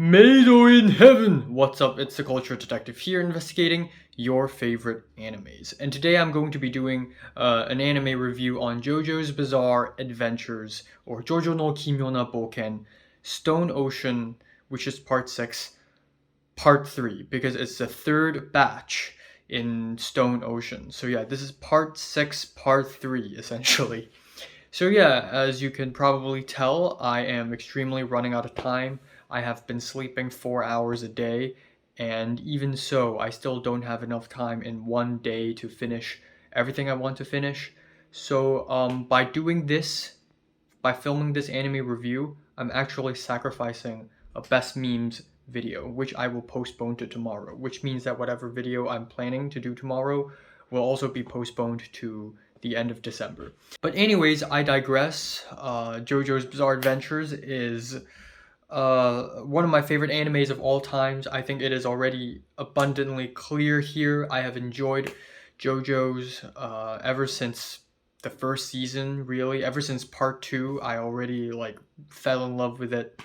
Mado in heaven! What's up? It's the Culture Detective here, investigating your favorite animes. And today I'm going to be doing an anime review on JoJo's Bizarre Adventures, or JoJo no Kimyona Boken, Stone Ocean, which is part 6, part 3, because it's the third batch in Stone Ocean. So yeah, this is part 6, part 3, essentially. So yeah, as you can probably tell, I am extremely running out of time. I have been sleeping 4 hours a day, and even so, I still don't have enough time in one day to finish everything I want to finish. So by doing this, by filming this anime review, I'm actually sacrificing a best memes video, which I will postpone to tomorrow, which means that whatever video I'm planning to do tomorrow will also be postponed to the end of December. But anyways, I digress. JoJo's Bizarre Adventures is one of my favorite animes of all times. I think it is already abundantly clear here. I have enjoyed JoJo's ever since the first season, really. Ever since part 2, I already fell in love with it.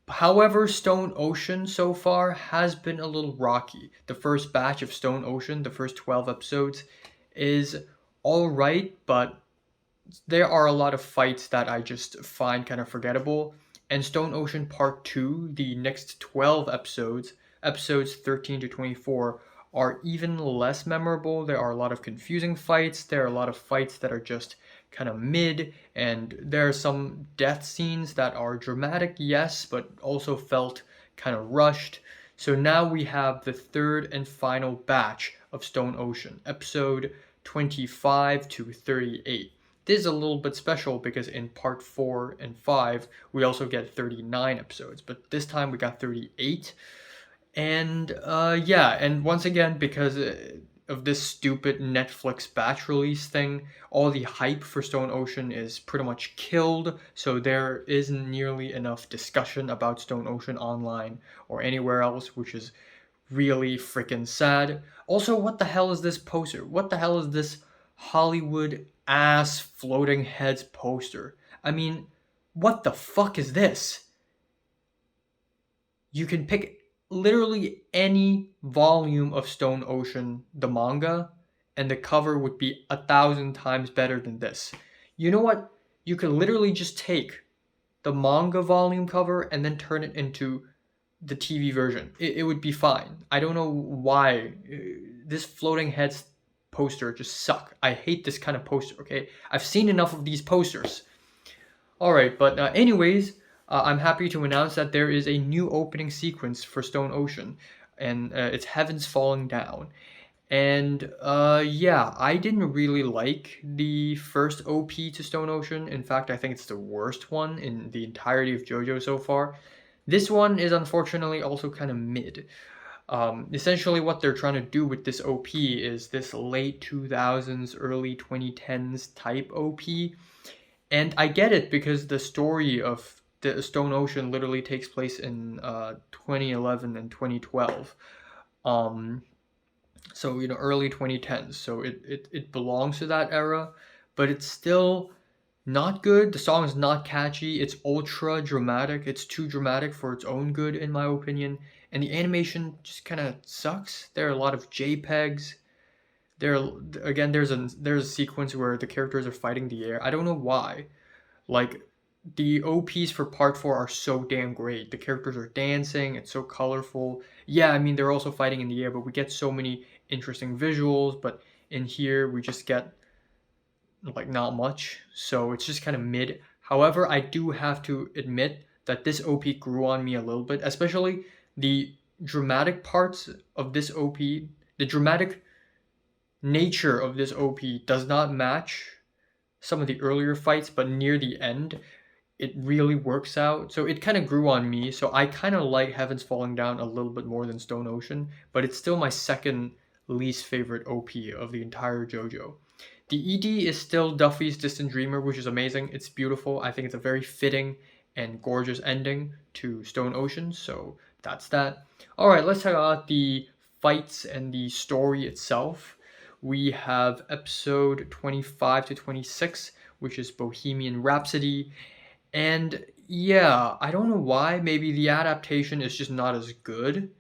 However, Stone Ocean so far has been a little rocky. The first batch of Stone Ocean, the first 12 episodes, is alright, but there are a lot of fights that I just find kind of forgettable. And Stone Ocean Part 2, the next 12 episodes, episodes 13 to 24, are even less memorable. There are a lot of confusing fights. There are a lot of fights that are just kind of mid, and there are some death scenes that are dramatic, yes, but also felt kind of rushed. So now we have the third and final batch of Stone Ocean, episode 25 to 38. This is a little bit special because in part 4 and 5 we also get 39 episodes, but this time we got 38. And yeah, and once again, because of this stupid Netflix batch release thing, all the hype for Stone Ocean is pretty much killed, so there isn't nearly enough discussion about Stone Ocean online or anywhere else, which is really freaking sad. Also, what the hell is this poster? What the hell is this Hollywood ass floating heads poster? I mean, what the fuck is this? You can pick literally any volume of Stone Ocean, the manga, and the cover would be 1,000 times better than this. You know what? You could literally just take the manga volume cover and then turn it into the TV version. It would be fine. I don't know why this floating heads poster just suck. I hate this kind of poster, okay? I've seen enough of these posters. Alright, but anyways, I'm happy to announce that there is a new opening sequence for Stone Ocean, and it's Heavens Falling Down. And yeah, I didn't really like the first OP to Stone Ocean. In fact, I think it's the worst one in the entirety of JoJo so far. This one is unfortunately also kind of mid. Essentially what they're trying to do with this OP is this late 2000s, early 2010s type OP. And I get it because the story of the Stone Ocean literally takes place in 2011 and 2012. So, early 2010s. So it belongs to that era, but it's still not good. The song is not catchy. It's ultra dramatic. It's too dramatic for its own good, in my opinion. And the animation just kind of sucks. There are a lot of JPEGs. There's a sequence where the characters are fighting the air. I don't know why. Like, the OPs for part 4 are so damn great. The characters are dancing. It's so colorful. Yeah, I mean, they're also fighting in the air, but we get so many interesting visuals. But in here, we just get not much, so it's just kind of mid. However, I do have to admit that this OP grew on me a little bit, especially the dramatic parts of this OP. The dramatic nature of this OP does not match some of the earlier fights, but near the end it really works out. So it kind of grew on me, so I kind of like Heavens Falling Down a little bit more than Stone Ocean, but it's still my second least favorite OP of the entire JoJo. The ED is still Duffy's Distant Dreamer, which is amazing. It's beautiful. I think it's a very fitting and gorgeous ending to Stone Ocean, so that's that. Alright, let's talk about the fights and the story itself. We have episode 25 to 26, which is Bohemian Rhapsody. And Yeah, I don't know why. Maybe the adaptation is just not as good,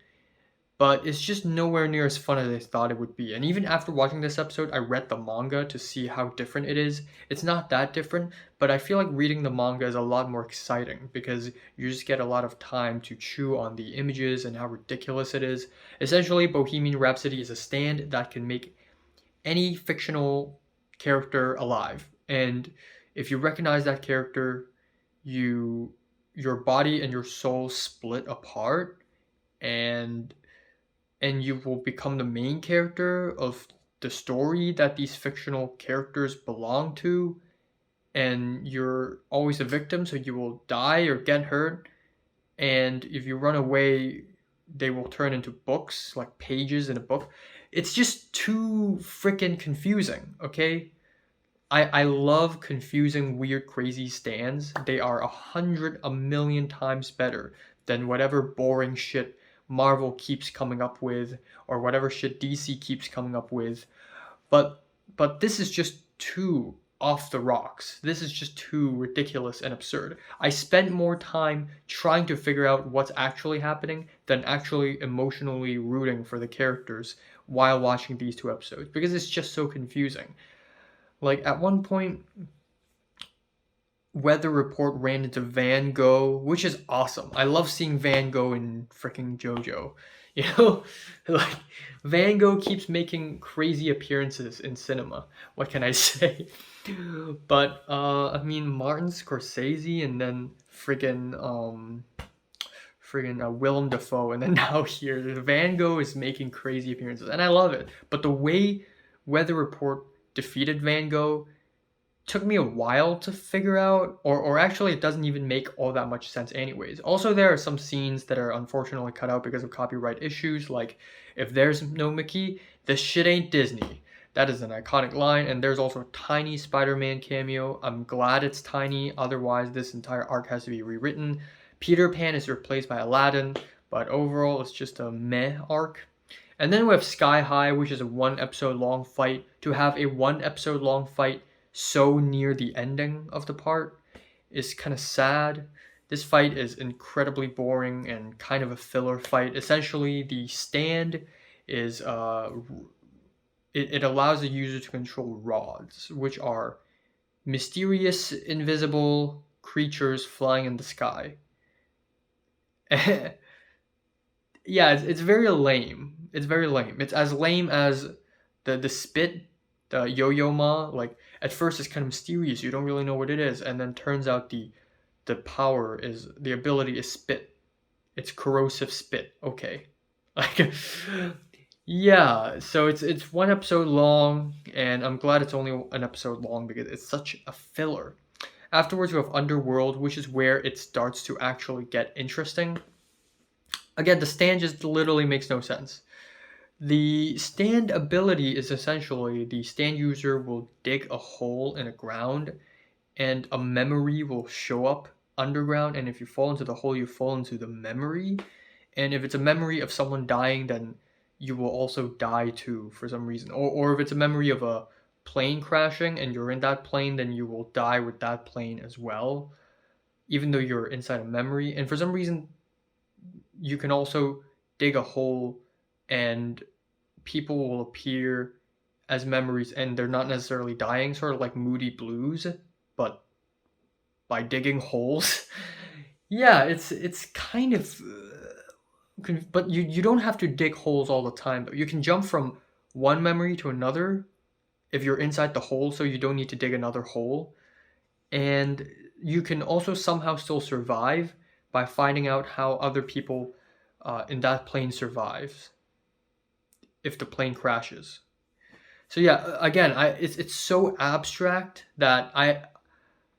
but it's just nowhere near as fun as I thought it would be. And even after watching this episode, I read the manga to see how different it is. It's not that different, but I feel like reading the manga is a lot more exciting because you just get a lot of time to chew on the images and how ridiculous it is. Essentially, Bohemian Rhapsody is a stand that can make any fictional character alive. And if you recognize that character, you your body and your soul split apart, and you will become the main character of the story that these fictional characters belong to, and you're always a victim, so you will die or get hurt, and if you run away they will turn into books, like pages in a book. It's just too freaking confusing, okay? I love confusing, weird, crazy stands. They are 100 a million times better than whatever boring shit Marvel keeps coming up with, or whatever shit DC keeps coming up with. But this is just too off the rocks. This is just too ridiculous and absurd. I spent more time trying to figure out what's actually happening than actually emotionally rooting for the characters while watching these two episodes, because it's just so confusing. Like at one point, Weather Report ran into Van Gogh, which is awesome. I love seeing Van Gogh in freaking JoJo. You know, like Van Gogh keeps making crazy appearances in cinema. What can I say? But I mean, Martin Scorsese, and then Willem Dafoe, and then now here Van Gogh is making crazy appearances, and I love it. But the way Weather Report defeated Van Gogh took me a while to figure out, or actually it doesn't even make all that much sense anyways. Also, there are some scenes that are unfortunately cut out because of copyright issues, like if there's no Mickey, this shit ain't Disney. That is an iconic line. And there's also a tiny Spider-Man cameo. I'm glad it's tiny, otherwise this entire arc has to be rewritten. Peter Pan is replaced by Aladdin, but overall it's just a meh arc. And then we have Sky High, which is a 1 episode long fight. To have a 1 episode long fight so near the ending of the part is kind of sad. This fight is incredibly boring and kind of a filler fight. Essentially, the stand is it allows the user to control rods, which are mysterious, invisible creatures flying in the sky. Yeah, it's very lame. It's very lame. It's as lame as the spit, the yo-yo ma. Like at first it's kind of mysterious. You don't really know what it is, and then turns out the power is the ability is spit. It's corrosive spit. Okay, like yeah. So it's 1 episode long, and I'm glad it's only an episode long because it's such a filler. Afterwards, we have Underworld, which is where it starts to actually get interesting. Again, the stand just literally makes no sense. The stand ability is essentially the stand user will dig a hole in the ground, and a memory will show up underground, and if you fall into the hole, you fall into the memory. And if it's a memory of someone dying, then you will also die too for some reason. Or if it's a memory of a plane crashing and you're in that plane, then you will die with that plane as well, even though you're inside a memory. And for some reason, you can also dig a hole and people will appear as memories and they're not necessarily dying, sort of like Moody Blues, but by digging holes. Yeah, it's kind of but you don't have to dig holes all the time though. You can jump from one memory to another if you're inside the hole, so you don't need to dig another hole. And you can also somehow still survive by finding out how other people in that plane survives if the plane crashes. So yeah, again, it's so abstract that I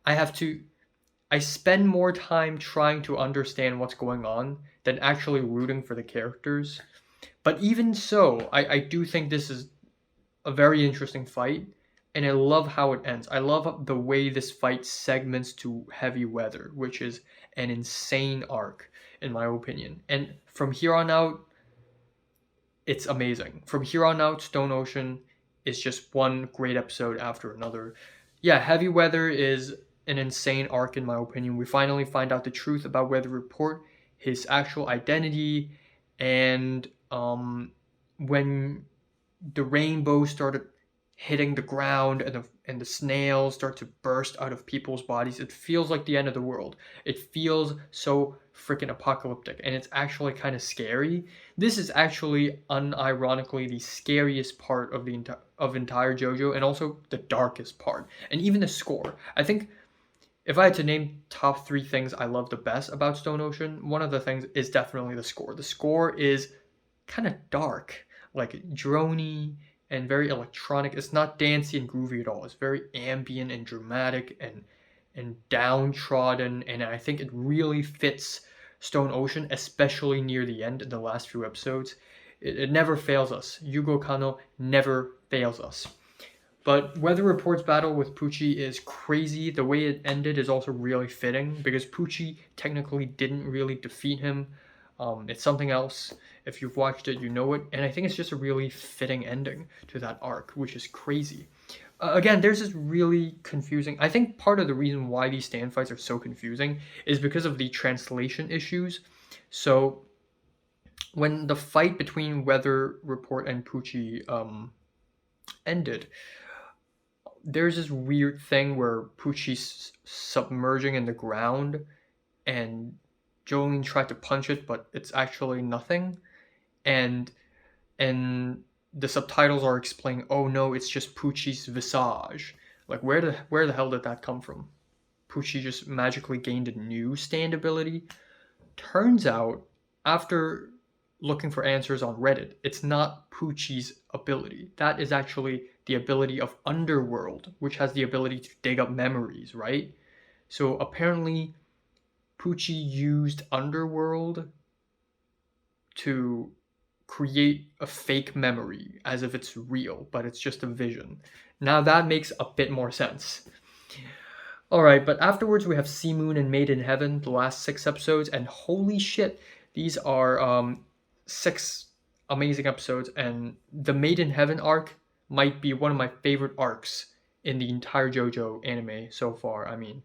have to I spend more time trying to understand what's going on than actually rooting for the characters. But even so, I do think this is a very interesting fight, and I love how it ends. I love the way this fight segments to Heavy Weather, which is an insane arc, in my opinion. And from here on out, it's amazing. From here on out, Stone Ocean is just one great episode after another. Yeah, Heavy Weather is an insane arc in my opinion. We finally find out the truth about Weather Report, his actual identity, and when the rainbow started hitting the ground and the snails start to burst out of people's bodies, it feels like the end of the world. It feels so freaking apocalyptic, and it's actually kind of scary. This is actually unironically the scariest part of the entire JoJo, and also the darkest part, and even the score. I think if I had to name top 3 things I love the best about Stone Ocean, one of the things is definitely the score. The score is kind of dark, like droney and very electronic. It's not dancey and groovy at all. It's very ambient and dramatic and downtrodden, and I think it really fits Stone Ocean, especially near the end in the last few episodes. It never fails us. Yugo Kano never fails us. But Weather Report's battle with Pucci is crazy. The way it ended is also really fitting because Pucci technically didn't really defeat him. It's something else. If you've watched it, you know it. And I think it's just a really fitting ending to that arc, which is crazy. Again, there's this really confusing... I think part of the reason why these stand fights are so confusing is because of the translation issues. So when the fight between Weather Report and Pucci ended, there's this weird thing where Pucci's submerging in the ground and Jolene tried to punch it, but it's actually nothing. And the subtitles are explaining, oh no, it's just Pucci's visage. Like where the hell did that come from? Pucci just magically gained a new stand ability. Turns out, after looking for answers on Reddit, it's not Pucci's ability. That is actually the ability of Underworld, which has the ability to dig up memories, right? So apparently Pucci used Underworld to create a fake memory as if it's real, but it's just a vision. Now that makes a bit more sense. Alright, but afterwards we have Sea Moon and Made in Heaven, the last 6 episodes, and holy shit, these are 6 amazing episodes, and the Made in Heaven arc might be one of my favorite arcs in the entire JoJo anime so far. I mean,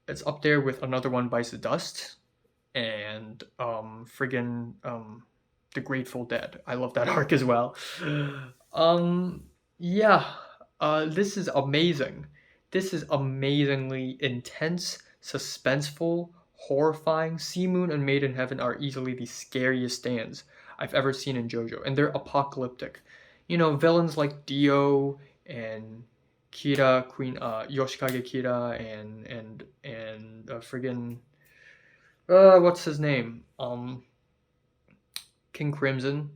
it's up there with Another One Bites the Dust and The Grateful Dead. I love that arc as well. This is amazing. This is amazingly intense, suspenseful, horrifying. Sea Moon and Made in Heaven are easily the scariest stands I've ever seen in JoJo, and they're apocalyptic. You know, villains like Dio and Kira, Queen Yoshikage Kira, and what's his name? King Crimson.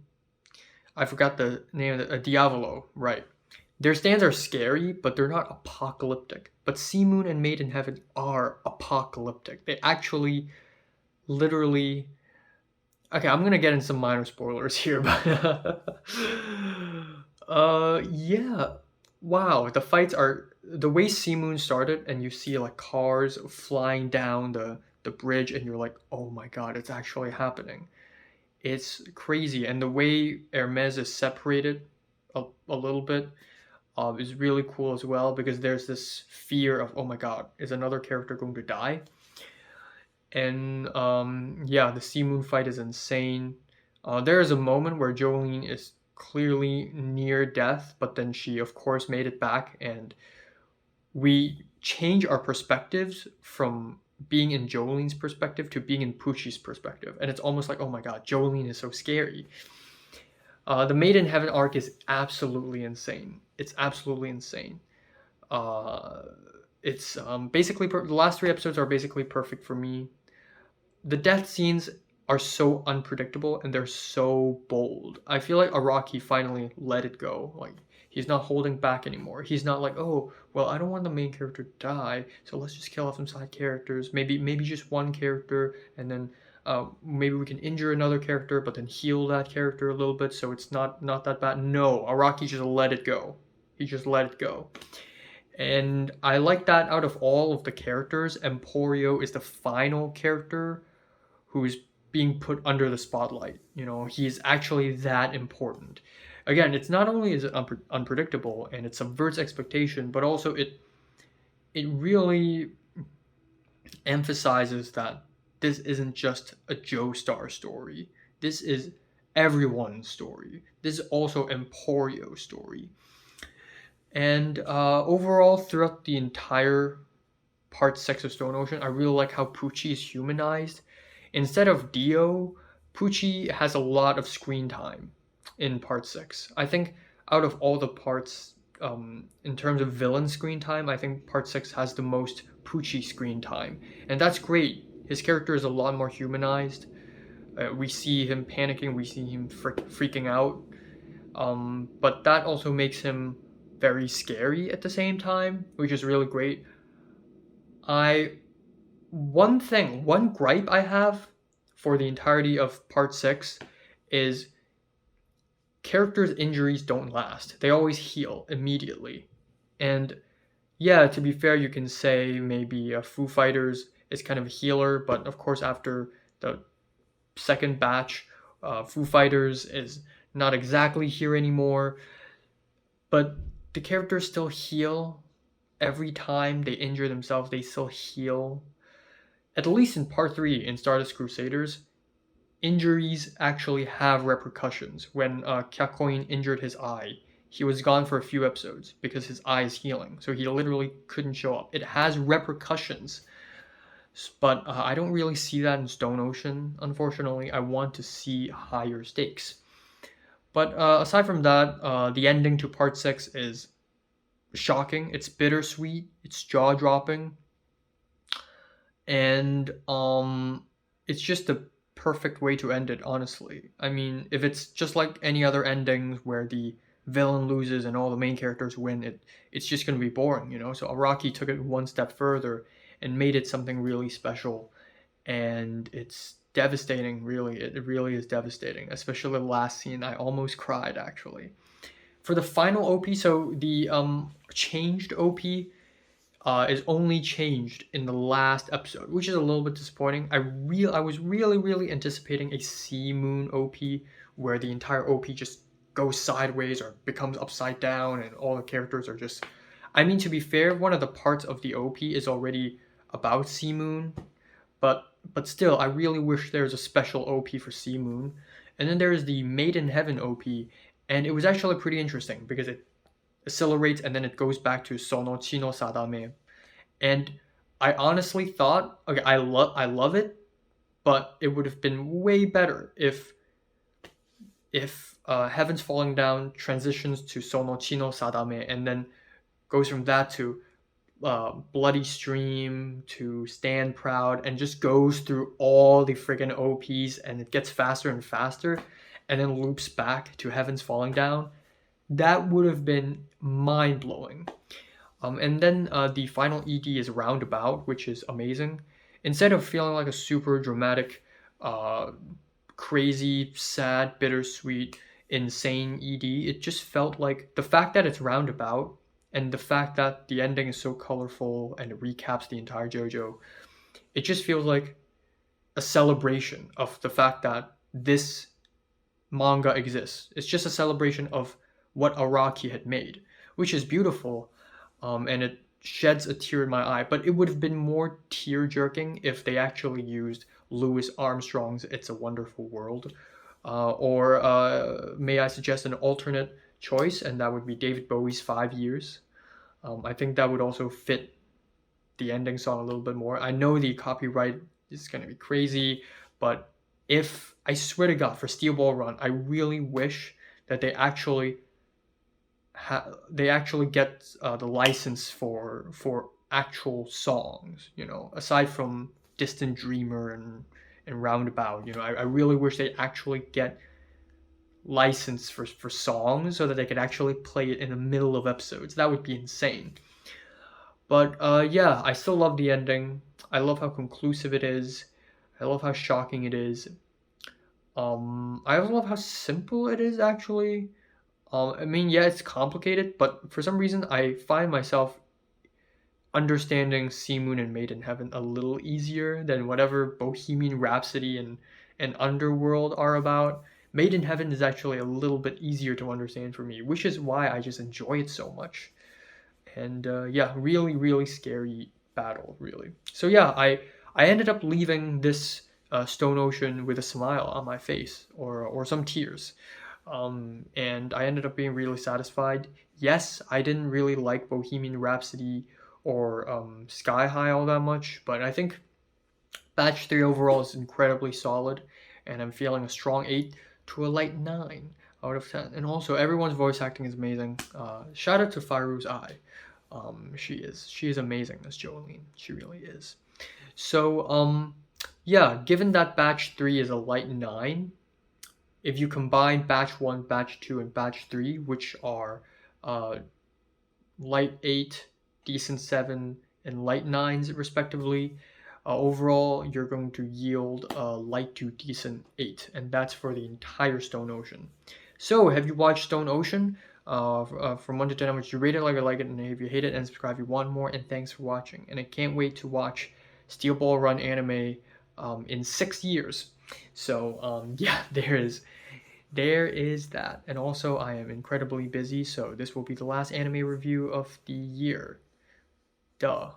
I forgot the name of Diavolo, right. Their stands are scary, but they're not apocalyptic. But Sea Moon and Made in Heaven are apocalyptic. They actually, literally... Okay, I'm gonna get in some minor spoilers here, but... yeah. Wow, the fights are... The way Sea Moon started, and you see, like, cars flying down the bridge, and you're like, oh my god, it's actually happening. It's crazy, and the way Hermes is separated a little bit is really cool as well, because there's this fear of, oh my god, is another character going to die? And the Sea Moon fight is insane. There is a moment where Jolene is clearly near death, but then she of course made it back, and we change our perspectives from being in Jolene's perspective to being in Pucci's perspective, and it's almost like, oh my god, Jolene is so scary. The Made in Heaven arc is absolutely insane. It's absolutely insane. It's basically the last 3 episodes are basically perfect for me. The death scenes are so unpredictable and they're so bold. I feel like Araki finally let it go. Like, he's not holding back anymore. He's not like, oh, well, I don't want the main character to die, so let's just kill off some side characters. Maybe just one character, and then maybe we can injure another character, but then heal that character a little bit, so it's not that bad. No, Araki just let it go. He just let it go. And I like that out of all of the characters, Emporio is the final character who's being put under the spotlight. You know, he's actually that important. Again, it's not only is it unpredictable and it subverts expectation, but also it really emphasizes that this isn't just a Joestar story. This is everyone's story. This is also Emporio's story. And overall, throughout the entire part 6 of Stone Ocean, I really like how Pucci is humanized. Instead of Dio, Pucci has a lot of screen time in part 6. I think out of all the parts, in terms of villain screen time, I think part 6 has the most Pucci screen time. And that's great. His character is a lot more humanized. We see him panicking, we see him freaking out. But that also makes him very scary at the same time, which is really great. I one gripe I have for the entirety of part 6 is characters' injuries don't last. They always heal immediately. And yeah, to be fair, you can say maybe Foo Fighters is kind of a healer, but of course, after the second batch, Foo Fighters is not exactly here anymore. But the characters still heal every time they injure themselves, they still heal. At least in part 3 in Stardust Crusaders, injuries actually have repercussions. When Kyakoin injured his eye, he was gone for a few episodes because his eye is healing, so he literally couldn't show up. It has repercussions, but I don't really see that in Stone Ocean, unfortunately. I want to see higher stakes. But aside from that, the ending to part 6 is shocking. It's bittersweet. It's jaw-dropping. And it's just the perfect way to end it, honestly. I mean, if it's just like any other endings where the villain loses and all the main characters win, it's just going to be boring, you know? So Araki took it one step further and made it something really special. And it's devastating, really. It really is devastating, especially the last scene. I almost cried, actually. For the final OP, so the changed OP is only changed in the last episode, which is a little bit disappointing. I was really anticipating a Sea Moon OP where the entire OP just goes sideways or becomes upside down and all the characters are just. I mean, to be fair, one of the parts of the OP is already about Sea Moon, but still, I really wish there was a special OP for Sea Moon. And then there's the Made in Heaven OP, and it was actually pretty interesting because it accelerates and then it goes back to Sono Chino Sadame. And I honestly thought, okay, I love it, but it would have been way better if Heaven's Falling Down transitions to Sono Chino Sadame and then goes from that to Bloody Stream to Stand Proud and just goes through all the friggin' OPs and it gets faster and faster and then loops back to Heaven's Falling Down. That would have been mind-blowing. And then the final ED is Roundabout, which is amazing. Instead of feeling like a super dramatic, crazy, sad, bittersweet, insane ED, it just felt like the fact that it's Roundabout and the fact that the ending is so colorful and it recaps the entire JoJo, it just feels like a celebration of the fact that this manga exists. It's just a celebration of what Araki had made, which is beautiful, and it sheds a tear in my eye. But it would have been more tear-jerking if they actually used Louis Armstrong's "It's a Wonderful World," or may I suggest an alternate choice, and that would be David Bowie's 5 Years. I think that would also fit the ending song a little bit more. I know the copyright is going to be crazy, but if, I swear to God, for Steel Ball Run, I really wish that they actually get the license for actual songs, you know, aside from Distant Dreamer and Roundabout. You know, I really wish they actually get license for songs so that they could actually play it in the middle of episodes. That would be insane. But yeah, I still love the ending. I love how conclusive it is. I love how shocking it is. I also love how simple it is, actually. I mean, yeah, it's complicated, but for some reason, I find myself understanding Sea Moon and Made in Heaven a little easier than whatever Bohemian Rhapsody and Underworld are about. Made in Heaven is actually a little bit easier to understand for me, which is why I just enjoy it so much. And yeah, really scary battle, really. So yeah, I ended up leaving this Stone Ocean with a smile on my face, or some tears. And I ended up being really satisfied. Yes, I didn't really like Bohemian Rhapsody or Sky High all that much, but I think Batch 3 overall is incredibly solid, and I'm feeling a strong 8 to a light 9 out of 10. And also, everyone's voice acting is amazing. Shout out to Fairuz Ai. She is amazing as Jolene. She really is. So yeah, given that Batch 3 is a light 9, if you combine Batch 1, Batch 2, and Batch 3, which are uh, light 8, decent 7, and light 9s respectively, overall you're going to yield a light to decent 8, and that's for the entire Stone Ocean. So, have you watched Stone Ocean? From 1 to 10, how much you rate it, like it, and if you hate it, and subscribe if you want more, and thanks for watching. And I can't wait to watch Steel Ball Run anime in 6 years. So, yeah, there is that. And also, I am incredibly busy, so this will be the last anime review of the year. Duh.